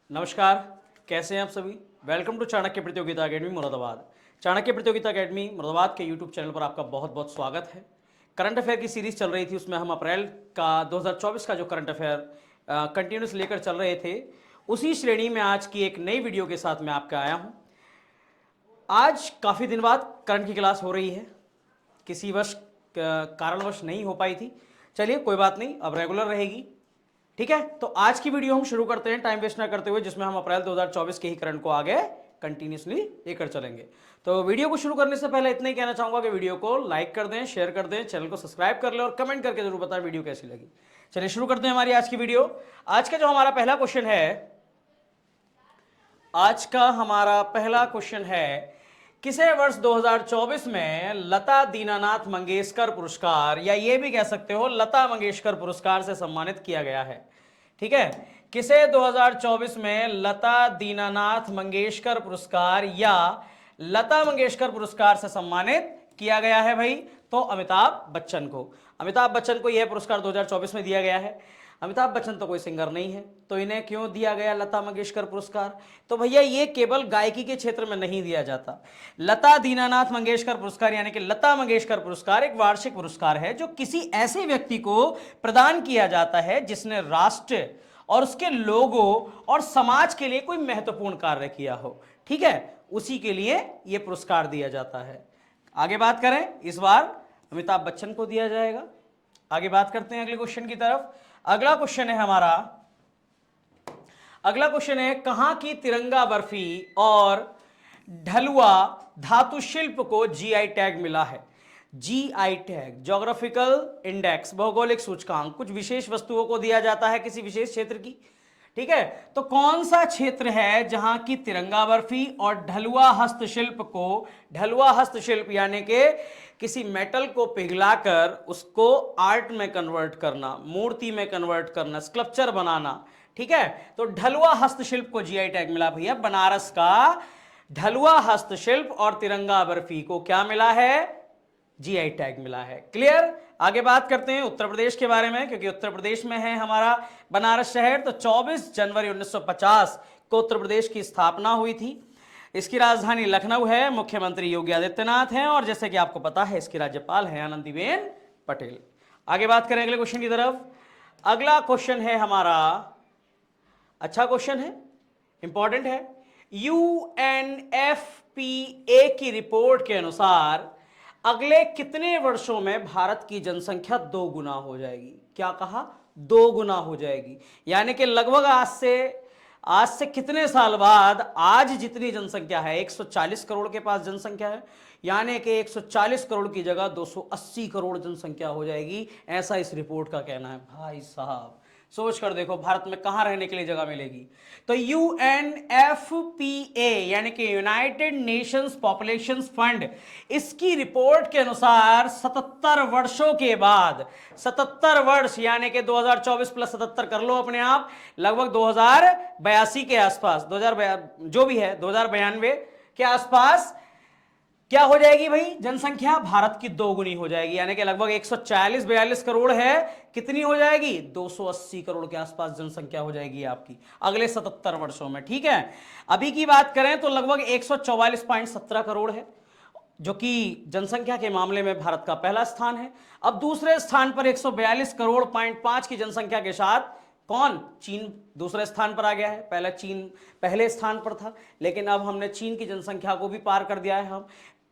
नमस्कार, कैसे हैं आप सभी। वेलकम टू चाणक्य प्रतियोगिता अकेडमी मुरादाबाद। चाणक्य प्रतियोगिता अकेडमी मुरादाबाद के यूट्यूब चैनल पर आपका बहुत बहुत स्वागत है। करंट अफेयर की सीरीज चल रही थी, उसमें हम अप्रैल का 2024 का जो करंट अफेयर कंटिन्यूस लेकर चल रहे थे, उसी श्रेणी में आज की एक नई वीडियो के साथ मैं आपका आया हूँ। आज काफ़ी दिन बाद करंट की क्लास हो रही है, किसी कारणवश नहीं हो पाई थी। चलिए कोई बात नहीं, अब रेगुलर रहेगी। ठीक है, तो आज की वीडियो हम शुरू करते हैं टाइम वेस्ट ना करते हुए, जिसमें हम अप्रैल 2024 के ही करंट को आगे कंटिन्यूसली लेकर चलेंगे। तो वीडियो को शुरू करने से पहले इतना ही कहना चाहूंगा कि वीडियो को लाइक कर दें, शेयर कर दें, चैनल को सब्सक्राइब कर लें और कमेंट करके जरूर बताएं वीडियो कैसी लगी। चलिए शुरू करते हैं हमारी आज की वीडियो। आज का जो हमारा पहला क्वेश्चन है, किसे वर्ष 2024 में लता दीनानाथ मंगेशकर पुरस्कार, या ये भी कह सकते हो लता मंगेशकर पुरस्कार से सम्मानित किया गया है। ठीक है, किसे 2024 में लता दीनानाथ मंगेशकर पुरस्कार या लता मंगेशकर पुरस्कार से सम्मानित किया गया है भाई? तो अमिताभ बच्चन को। अमिताभ बच्चन को यह पुरस्कार 2024 में दिया गया है। अमिताभ बच्चन तो कोई सिंगर नहीं है, तो इन्हें क्यों दिया गया लता मंगेशकर पुरस्कार? तो भैया ये केवल गायकी के क्षेत्र में नहीं दिया जाता। लता दीनानाथ मंगेशकर पुरस्कार यानी कि लता मंगेशकर पुरस्कार एक वार्षिक पुरस्कार है जो किसी ऐसे व्यक्ति को प्रदान किया जाता है जिसने राष्ट्र और उसके लोगों और समाज के लिए कोई महत्वपूर्ण कार्य किया हो। ठीक है, उसी के लिए यह पुरस्कार दिया जाता है। आगे बात करें, इस बार अमिताभ बच्चन को दिया जाएगा। आगे बात करते हैं अगले क्वेश्चन की तरफ। अगला क्वेश्चन है कहां की तिरंगा बर्फी और ढलुआ धातु शिल्प को जीआई टैग मिला है? जीआई टैग ज्योग्राफिकल इंडेक्स, भौगोलिक सूचकांक, कुछ विशेष वस्तुओं को दिया जाता है किसी विशेष क्षेत्र की। ठीक है, तो कौन सा क्षेत्र है जहां की तिरंगा बर्फी और ढलुआ हस्तशिल्प यानी कि किसी मेटल को पिघलाकर उसको आर्ट में कन्वर्ट करना, मूर्ति में कन्वर्ट करना, स्कल्पचर बनाना। ठीक है, तो ढलुआ हस्तशिल्प को जीआई टैग मिला भैया। बनारस का ढलुआ हस्तशिल्प और तिरंगा बर्फी को क्या मिला है? जीआई टैग मिला है। क्लियर? आगे बात करते हैं उत्तर प्रदेश के बारे में, क्योंकि उत्तर प्रदेश में है हमारा बनारस शहर। तो 24 जनवरी 1950 को उत्तर प्रदेश की स्थापना हुई थी। इसकी राजधानी लखनऊ है, मुख्यमंत्री योगी आदित्यनाथ हैं और जैसे कि आपको पता है इसकी राज्यपाल है आनंदीबेन पटेल। आगे बात करें अगले क्वेश्चन की तरफ। अगला क्वेश्चन है हमारा, अच्छा क्वेश्चन है, इंपॉर्टेंट है। यूएनएफपीए की रिपोर्ट के अनुसार अगले कितने वर्षों में भारत की जनसंख्या 2 गुना हो जाएगी? क्या कहा? 2 गुना हो जाएगी। यानी कि लगभग आज से कितने साल बाद आज जितनी जनसंख्या है, 140 करोड़ के पास जनसंख्या है, यानी कि 140 करोड़ की जगह 280 करोड़ जनसंख्या हो जाएगी, ऐसा इस रिपोर्ट का कहना है। भाई साहब सोच कर देखो भारत में कहां रहने के लिए जगह मिलेगी। तो यूएनएफपीए यानी कि यूनाइटेड नेशंस पॉपुलेशन फंड, इसकी रिपोर्ट के अनुसार 77 वर्षों के बाद, 77 वर्ष यानी कि 2024 प्लस 77 कर लो अपने आप, लगभग 2082 के आसपास, 2092 के आसपास क्या हो जाएगी भाई? जनसंख्या भारत की 2 गुनी हो जाएगी, यानी कि लगभग 140-42 करोड़ है, कितनी हो जाएगी? 280 करोड़ के आसपास जनसंख्या हो जाएगी आपकी अगले 77 वर्षों में। ठीक है, अभी की बात करें तो लगभग 144.17 करोड़ है, जो कि जनसंख्या के मामले में भारत का पहला स्थान है। अब दूसरे स्थान पर 142 करोड़ 5 की जनसंख्या के साथ कौन? चीन दूसरे स्थान पर आ गया है। पहले चीन पहले स्थान पर था, लेकिन अब हमने चीन की जनसंख्या को भी पार कर दिया है। हम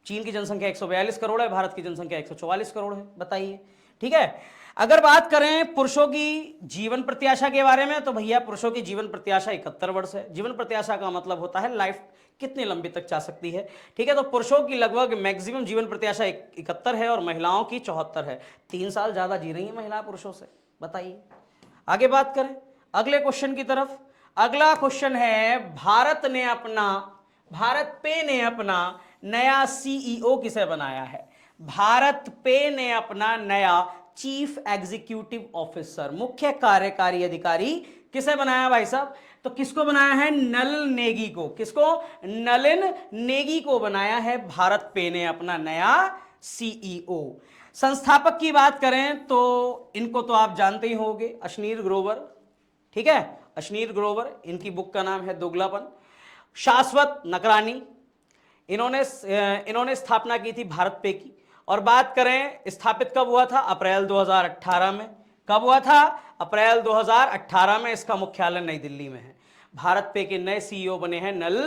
चीन की जनसंख्या 142 करोड़ है, भारत की जनसंख्या 144 करोड़ है। बताइए, ठीक है। अगर बात करें पुरुषों की जीवन प्रत्याशा के बारे में, तो भैया पुरुषों की जीवन प्रत्याशा 71 वर्ष है। जीवन प्रत्याशा का मतलब होता है लाइफ कितनी लंबी तक जा सकती है। ठीक है, तो पुरुषों की लगभग मैक्सिमम जीवन प्रत्याशा 71 है और महिलाओं की 74 है। 3 साल ज्यादा जी रही है महिला पुरुषों से। बताइए, आगे बात करें अगले क्वेश्चन की तरफ। अगला क्वेश्चन है, भारत पे ने अपना नया सीईओ किसे बनाया है? भारत पे ने अपना नया चीफ एग्जीक्यूटिव ऑफिसर, मुख्य कार्यकारी अधिकारी किसे बनाया भाई साहब? तो किसको बनाया है? नलिन नेगी को। किसको? नलिन नेगी को बनाया है भारत पे ने अपना नया सीईओ। संस्थापक की बात करें तो इनको तो आप जानते ही होंगे, अशनीर ग्रोवर। ठीक है, अशनीर ग्रोवर, इनकी बुक का नाम है दोगलापन। शाश्वत नकरानी, इन्होंने स्थापना की थी भारत पे की। और बात करें स्थापित कब हुआ था, अप्रैल 2018 में। कब हुआ था, अप्रैल 2018 में। इसका मुख्यालय नई दिल्ली में है। भारत पे के नए सीईओ बने हैं नल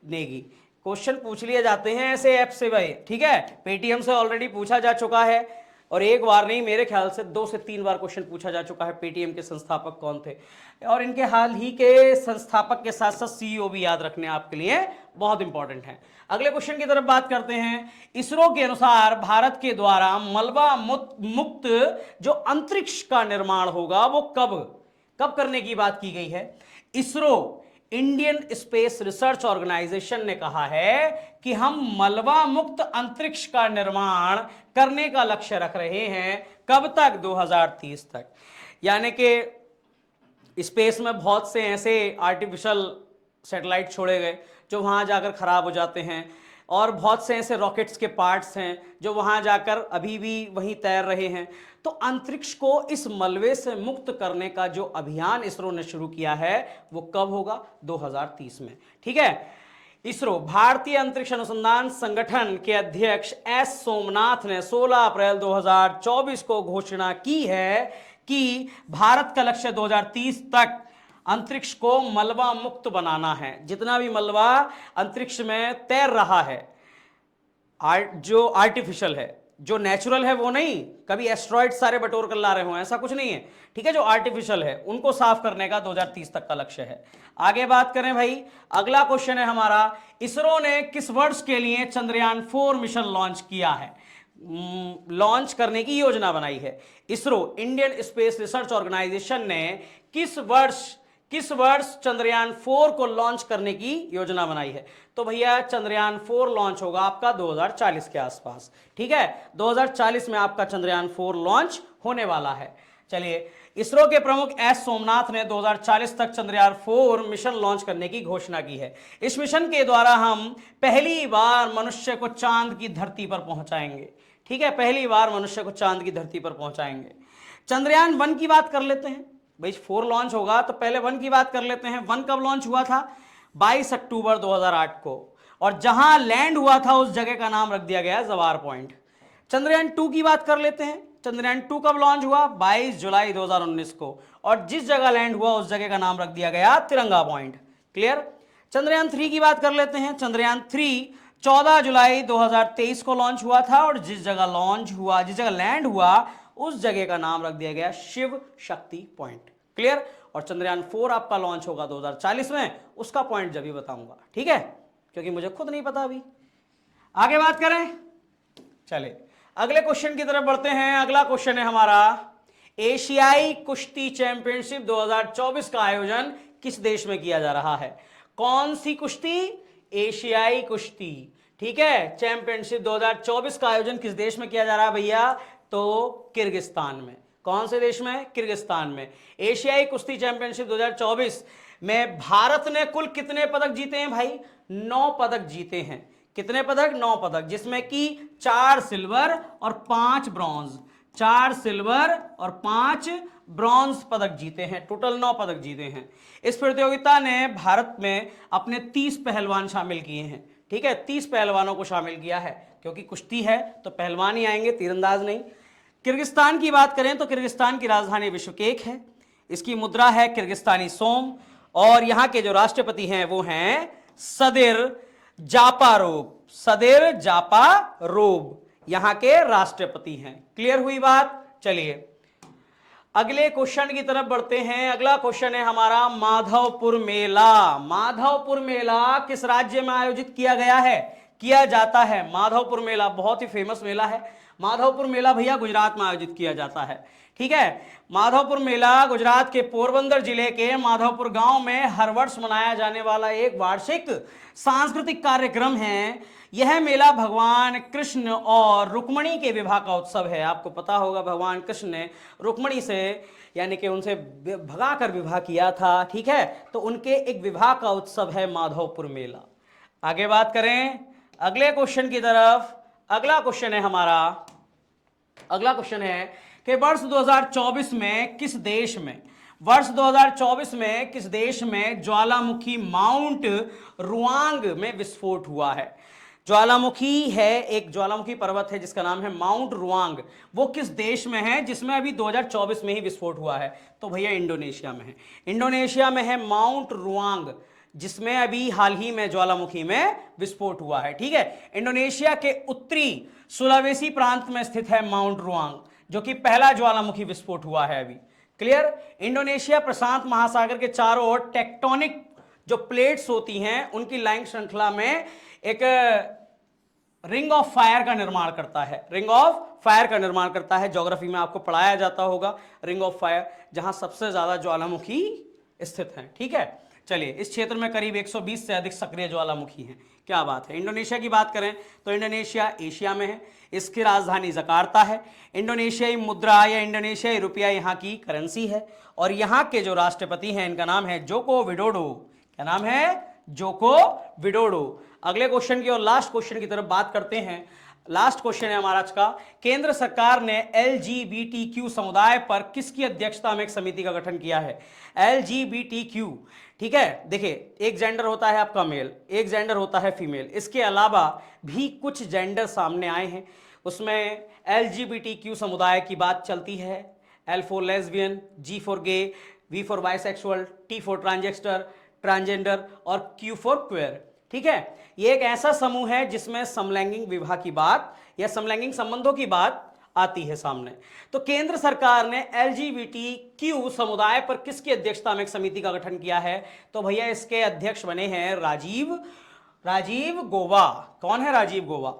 नेगी। क्वेश्चन पूछ लिए जाते हैं ऐसे ऐप से भाई, ठीक है। पेटीएम से ऑलरेडी पूछा जा चुका है, और एक बार नहीं, मेरे ख्याल से 2 से 3 बार क्वेश्चन पूछा जा चुका है पेटीएम के संस्थापक कौन थे, और इनके हाल ही के संस्थापक के साथ साथ सीईओ भी याद रखने आपके लिए बहुत इंपॉर्टेंट है। अगले क्वेश्चन की तरफ बात करते हैं। इसरो के अनुसार भारत के द्वारा मलबा मुक्त जो अंतरिक्ष का निर्माण होगा वो कब कब करने की बात की गई है। ISRO, Indian Space Research Organisation ने कहा है कि हम मलबा मुक्त अंतरिक्ष का निर्माण करने का लक्ष्य रख रहे हैं। कब तक, 2030 तक। यानी कि स्पेस में बहुत से ऐसे आर्टिफिशियल सैटेलाइट छोड़े गए जो वहां जाकर खराब हो जाते हैं, और बहुत से ऐसे रॉकेट्स के पार्ट्स हैं जो वहां जाकर अभी भी वहीं तैर रहे हैं। तो अंतरिक्ष को इस मलबे से मुक्त करने का जो अभियान इसरो ने शुरू किया है वो कब होगा, 2030 में, ठीक है। इसरो, भारतीय अंतरिक्ष अनुसंधान संगठन के अध्यक्ष एस सोमनाथ ने 16 अप्रैल 2024 को घोषणा की है कि भारत का लक्ष्य 2030 तक अंतरिक्ष को मलबा मुक्त बनाना है। जितना भी मलबा अंतरिक्ष में तैर रहा है, जो आर्टिफिशियल है, जो नेचुरल है वो नहीं, कभी एस्ट्रॉइड सारे बटोर कर ला रहे हो, ऐसा कुछ नहीं है, ठीक है। जो आर्टिफिशियल है उनको साफ करने का 2030 तक का लक्ष्य है। आगे बात करें भाई, अगला क्वेश्चन है हमारा, इसरो ने किस वर्ष के लिए चंद्रयान 4 मिशन लॉन्च किया है, लॉन्च करने की योजना बनाई है। ISRO, Indian Space Research Organisation ने किस वर्ष चंद्रयान 4 को लॉन्च करने की योजना बनाई है। तो भैया चंद्रयान 4 लॉन्च होगा आपका 2040 के आसपास, ठीक है। 2040 में आपका चंद्रयान 4 लॉन्च होने वाला है। चलिए, इसरो के प्रमुख एस सोमनाथ ने 2040 तक चंद्रयान 4 मिशन लॉन्च करने की घोषणा की है। इस मिशन के द्वारा हम पहली बार मनुष्य को चांद की धरती पर पहुंचाएंगे, ठीक है। पहली बार मनुष्य को चांद की धरती पर पहुंचाएंगे। चंद्रयान 1 की बात कर लेते हैं भाई, 4 लॉन्च होगा तो पहले 1 की बात कर लेते हैं। 1 कब लॉन्च हुआ था, 22 अक्टूबर 2008 को, और जहां लैंड हुआ था उस जगह का नाम रख दिया गया जवार पॉइंट। चंद्रयान 2 की बात कर लेते हैं। चंद्रयान 2 कब लॉन्च हुआ, 22 जुलाई 2019 को, और जिस जगह लैंड हुआ उस जगह का नाम रख दिया गया तिरंगा पॉइंट। क्लियर। चंद्रयान 3 की बात कर लेते हैं। चंद्रयान 3 14 जुलाई 2023 को लॉन्च हुआ था, और जिस जगह लैंड हुआ उस जगह का नाम रख दिया गया शिव शक्ति पॉइंट। क्लियर। और चंद्रयान 4 आपका लॉन्च होगा 2040 में, उसका पॉइंट जब भी बताऊंगा, ठीक है, क्योंकि मुझे खुद नहीं पता अभी। आगे बात करें, चले अगले क्वेश्चन की तरफ बढ़ते हैं। अगला क्वेश्चन है हमारा, एशियाई कुश्ती चैंपियनशिप 2024 का आयोजन किस देश में किया जा रहा है। कौन सी कुश्ती, एशियाई कुश्ती, ठीक है। चैंपियनशिप 2024 का आयोजन किस देश में किया जा रहा है भैया, तो किर्गिस्तान में। कौन से देश में, किर्गिस्तान में। एशियाई कुश्ती चैंपियनशिप 2024 में भारत ने कुल कितने पदक जीते हैं भाई, 9 पदक जीते हैं। कितने पदक, 9 पदक, जिसमें कि 4 सिल्वर और 5 ब्रॉन्ज, 4 सिल्वर और 5 ब्रॉन्ज पदक जीते हैं। टोटल 9 पदक जीते हैं। इस प्रतियोगिता ने भारत में अपने 30 पहलवान शामिल किए हैं, ठीक है। 30 पहलवानों को शामिल किया है, क्योंकि कुश्ती है तो पहलवान ही आएंगे, तीरंदाज नहीं। किर्गिस्तान की बात करें तो किर्गिस्तान की राजधानी बिश्केक है। इसकी मुद्रा है किर्गिस्तानी सोम, और यहां के जो राष्ट्रपति हैं वो हैं सदिर जापारोव। सदिर जापारोव यहां के राष्ट्रपति हैं। क्लियर हुई बात। चलिए अगले क्वेश्चन की तरफ बढ़ते हैं। अगला क्वेश्चन है हमारा, माधवपुर मेला। माधवपुर मेला किस राज्य में आयोजित किया जाता है। माधवपुर मेला बहुत ही फेमस मेला है। माधवपुर मेला भैया गुजरात में आयोजित किया जाता है, ठीक है। माधवपुर मेला गुजरात के पोरबंदर जिले के माधवपुर गांव में हर वर्ष मनाया जाने वाला एक वार्षिक सांस्कृतिक कार्यक्रम है। यह मेला भगवान कृष्ण और रुक्मणी के विवाह का उत्सव है। आपको पता होगा भगवान कृष्ण ने रुक्मणी से यानी कि उनसे भगा कर विवाह किया था, ठीक है। तो उनके एक विवाह का उत्सव है माधवपुर मेला। आगे बात करें अगले क्वेश्चन की तरफ। अगला क्वेश्चन है हमारा, अगला क्वेश्चन है कि वर्ष 2024 में किस देश में वर्ष 2024 में किस देश में ज्वालामुखी माउंट रुआंग में विस्फोट हुआ है? ज्वालामुखी है, एक ज्वालामुखी पर्वत है जिसका नाम है माउंट रुआंग। वो किस देश में है जिसमें अभी 2024 में ही विस्फोट हुआ है? तो भैया इंडोनेशिया में है। इंडोनेशिया में है माउंट रुआंग, जिसमें अभी हाल ही में ज्वालामुखी में विस्फोट हुआ है। ठीक है, इंडोनेशिया के उत्तरी सुलावेसी प्रांत में स्थित है माउंट रुआंग, जो कि पहला ज्वालामुखी विस्फोट हुआ है अभी। क्लियर? इंडोनेशिया प्रशांत महासागर के चारों ओर टेक्टोनिक जो प्लेट्स होती हैं उनकी लाइन श्रृंखला में एक रिंग ऑफ फायर का निर्माण करता है। रिंग ऑफ फायर का निर्माण करता है, ज्योग्राफी में आपको पढ़ाया जाता होगा रिंग ऑफ फायर, जहां सबसे ज्यादा ज्वालामुखी स्थित हैं। ठीक है, चलिए, इस क्षेत्र में करीब 120 से अधिक सक्रिय ज्वालामुखी हैं। क्या बात है। इंडोनेशिया की बात करें तो इंडोनेशिया एशिया में है, इसकी राजधानी जकार्ता है। इंडोनेशियाई मुद्रा या इंडोनेशियाई रुपया यहाँ की करेंसी है, और यहाँ के जो राष्ट्रपति हैं इनका नाम है जोको विडोडो। क्या नाम है? Joko Widodo. अगले क्वेश्चन की और लास्ट क्वेश्चन की तरफ बात करते हैं। लास्ट क्वेश्चन है हमारा आज का। केंद्र सरकार ने LGBTQ समुदाय पर किसकी अध्यक्षता में एक समिति का गठन किया है? LGBTQ, ठीक है, देखिए, एक जेंडर होता है आपका मेल, एक जेंडर होता है फीमेल, इसके अलावा भी कुछ जेंडर सामने आए हैं। उसमें LGBTQ समुदाय की बात चलती है। L for lesbian, G for gay, V for bisexual, T for transgender और Q फॉर क्वेयर। ठीक है, ये एक ऐसा समूह है जिसमें समलैंगिक विवाह की बात या समलैंगिक संबंधों की बात आती है सामने। तो केंद्र सरकार ने LGBTQ समुदाय पर किसकी अध्यक्षता में एक समिति का गठन किया है? तो भैया इसके अध्यक्ष बने हैं राजीव गौबा। कौन है राजीव गौबा?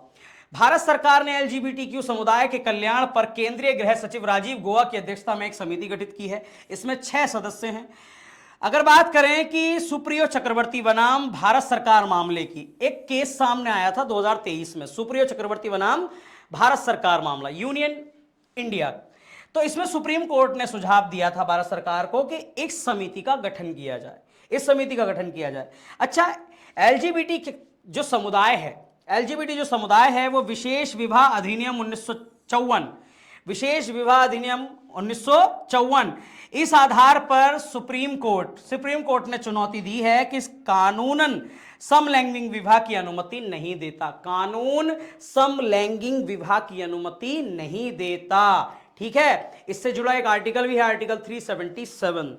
भारत सरकार ने LGBTQ समुदाय के कल्याण पर केंद्रीय गृह सचिव राजीव गौबा की अध्यक्षता में एक समिति गठित की है। इसमें 6 सदस्य हैं। अगर बात करें कि सुप्रियो चक्रवर्ती बनाम भारत सरकार मामले की, एक केस सामने आया था 2023 में, सुप्रियो चक्रवर्ती बनाम भारत सरकार मामला, यूनियन इंडिया। तो इसमें सुप्रीम कोर्ट ने सुझाव दिया था भारत सरकार को कि एक समिति का गठन किया जाए, इस समिति का गठन किया जाए। अच्छा, LGBT जो समुदाय है, LGBT जो समुदाय है वो विशेष विवाह अधिनियम 1954, विशेष विवाह अधिनियम 1954, इस आधार पर सुप्रीम कोर्ट ने चुनौती दी है कि कानूनन समलैंगिक विवाह की अनुमति नहीं देता। कानून समलैंगिक विवाह की अनुमति नहीं देता। ठीक है, इससे जुड़ा एक आर्टिकल भी है, आर्टिकल 377।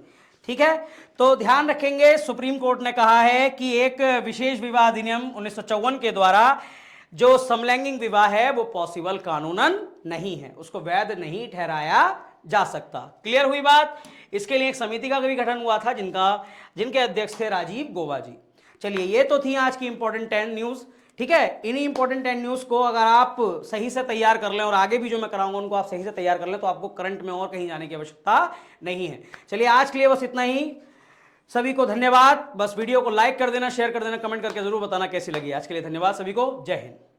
ठीक है, तो ध्यान रखेंगे, सुप्रीम कोर्ट ने कहा है कि एक विशेष विवाह अधिनियम 1954 के द्वारा जो समलैंगिक विवाह है वो पॉसिबल कानूनन नहीं है, उसको वैध नहीं ठहराया जा सकता। क्लियर हुई बात? इसके लिए एक समिति का भी गठन हुआ था जिनके अध्यक्ष थे राजीव गौबा जी। चलिए, ये तो थी आज की इंपॉर्टेंट 10 न्यूज। ठीक है, इन्हीं इंपॉर्टेंट 10 न्यूज को अगर आप सही से तैयार कर लें और आगे भी जो मैं कराऊंगा उनको आप सही से तैयार कर लें तो आपको करंट में और कहीं जाने की आवश्यकता नहीं है। चलिए, आज के लिए बस इतना ही। सभी को धन्यवाद। बस वीडियो को लाइक कर देना, शेयर कर देना, कमेंट करके जरूर बताना कैसी लगी। आज के लिए धन्यवाद सभी को। जय हिंद।